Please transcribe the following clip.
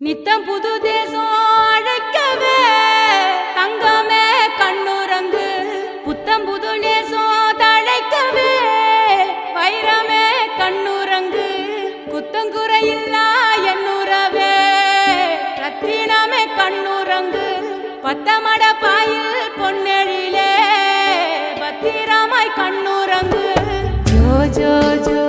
நித்தம் புது தேசம் அழைக்கவே தங்கமே கண்ணுறங்கு புத்தம் புது நேசம் தழைக்கவே வைரமே கண்ணுறங்கு குத்தங்குறையில்லா என்னுறவே ரத்தினமே கண்ணுறங்கு பத்தமட பாயில் பொன்னெழிலே பத்திரமாய் கண்ணுறங்கு ஜோ ஜோ ஜோ